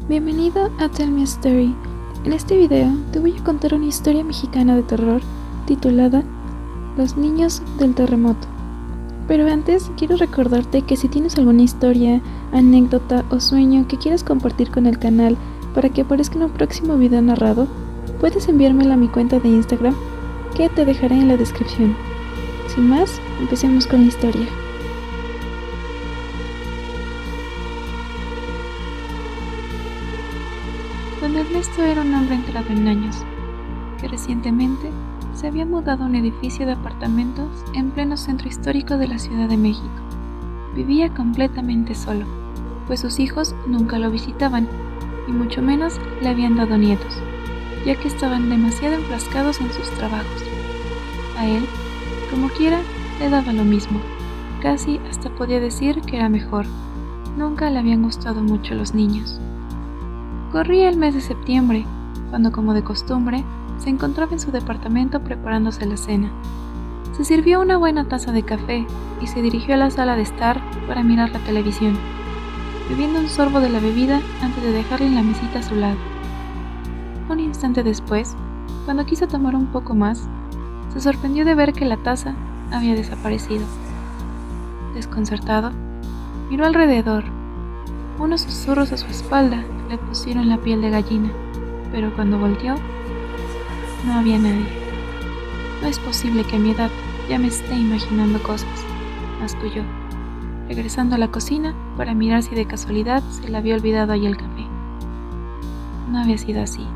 Bienvenido a Tell Me a Story. En este video te voy a contar una historia mexicana de terror titulada Los niños del terremoto. Pero antes quiero recordarte que si tienes alguna historia, anécdota o sueño que quieras compartir con el canal para que aparezca en un próximo video narrado, puedes enviármela a mi cuenta de Instagram que te dejaré en la descripción. Sin más, empecemos con la historia. Don Ernesto era un hombre entrado en años, que recientemente se había mudado a un edificio de apartamentos en pleno centro histórico de la Ciudad de México. Vivía completamente solo, pues sus hijos nunca lo visitaban, y mucho menos le habían dado nietos, ya que estaban demasiado enfrascados en sus trabajos. A él, como quiera, le daba lo mismo, casi hasta podía decir que era mejor. Nunca le habían gustado mucho los niños. Corría el mes de septiembre, cuando como de costumbre, se encontraba en su departamento preparándose la cena. Se sirvió una buena taza de café y se dirigió a la sala de estar para mirar la televisión, bebiendo un sorbo de la bebida antes de dejarla en la mesita a su lado. Un instante después, cuando quiso tomar un poco más, se sorprendió de ver que la taza había desaparecido. Desconcertado, miró alrededor. Unos susurros a su espalda le pusieron la piel de gallina, pero cuando volteó, no había nadie. No es posible que a mi edad ya me esté imaginando cosas, masculló, regresando a la cocina para mirar si de casualidad se le había olvidado ahí el café. No había sido así.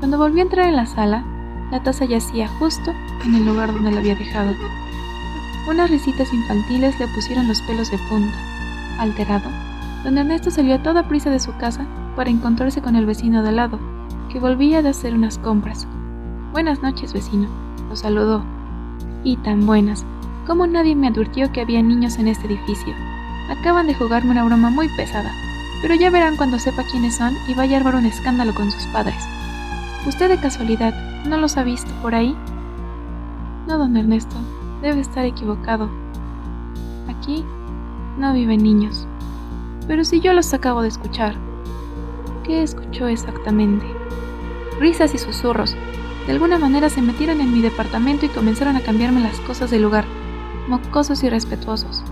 Cuando volvió a entrar en la sala, la taza yacía justo en el lugar donde la había dejado. Unas risitas infantiles le pusieron los pelos de punta. Alterado, don Ernesto salió a toda prisa de su casa para encontrarse con el vecino de al lado, que volvía de hacer unas compras. «Buenas noches, vecino», lo saludó. «Y tan buenas, como nadie me advirtió que había niños en este edificio. Acaban de jugarme una broma muy pesada, pero ya verán cuando sepa quiénes son y vaya a armar un escándalo con sus padres. ¿Usted de casualidad no los ha visto por ahí?» «No, don Ernesto, debe estar equivocado. Aquí no viven niños». «Pero si yo los acabo de escuchar». «¿Qué escuchó exactamente?» «Risas y susurros. De alguna manera se metieron en mi departamento y comenzaron a cambiarme las cosas del lugar, mocosos y irrespetuosos».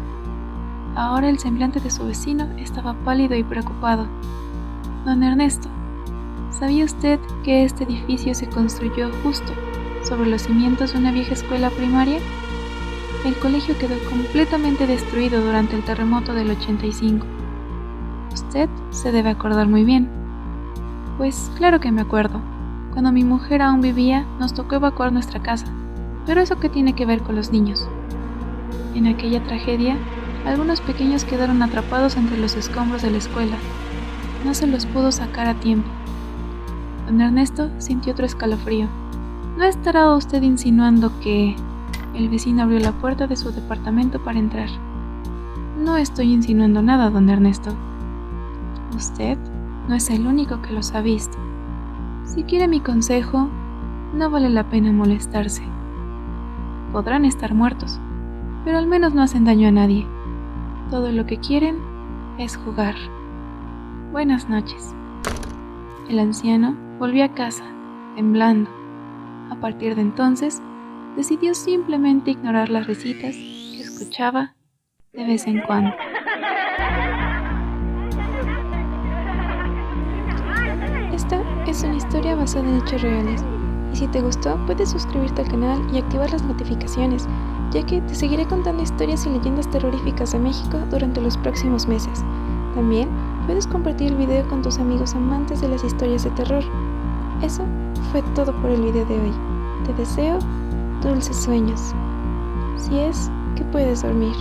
Ahora el semblante de su vecino estaba pálido y preocupado. «Don Ernesto, ¿sabía usted que este edificio se construyó justo sobre los cimientos de una vieja escuela primaria? El colegio quedó completamente destruido durante el terremoto del 85. Usted se debe acordar muy bien». «Pues claro que me acuerdo. Cuando mi mujer aún vivía, nos tocó evacuar nuestra casa. Pero ¿eso qué tiene que ver con los niños?» «En aquella tragedia, algunos pequeños quedaron atrapados entre los escombros de la escuela. No se los pudo sacar a tiempo». Don Ernesto sintió otro escalofrío. «¿No estará usted insinuando que...?» El vecino abrió la puerta de su departamento para entrar. «No estoy insinuando nada, don Ernesto. Usted no es el único que los ha visto. Si quiere mi consejo, no vale la pena molestarse. Podrán estar muertos, pero al menos no hacen daño a nadie. Todo lo que quieren es jugar. Buenas noches». El anciano volvió a casa, temblando. A partir de entonces, decidió simplemente ignorar las risitas que escuchaba de vez en cuando. Esta es una historia basada en hechos reales, y si te gustó puedes suscribirte al canal y activar las notificaciones, ya que te seguiré contando historias y leyendas terroríficas de México durante los próximos meses. También puedes compartir el video con tus amigos amantes de las historias de terror. Eso fue todo por el video de hoy. Te deseo dulces sueños, si es que puedes dormir.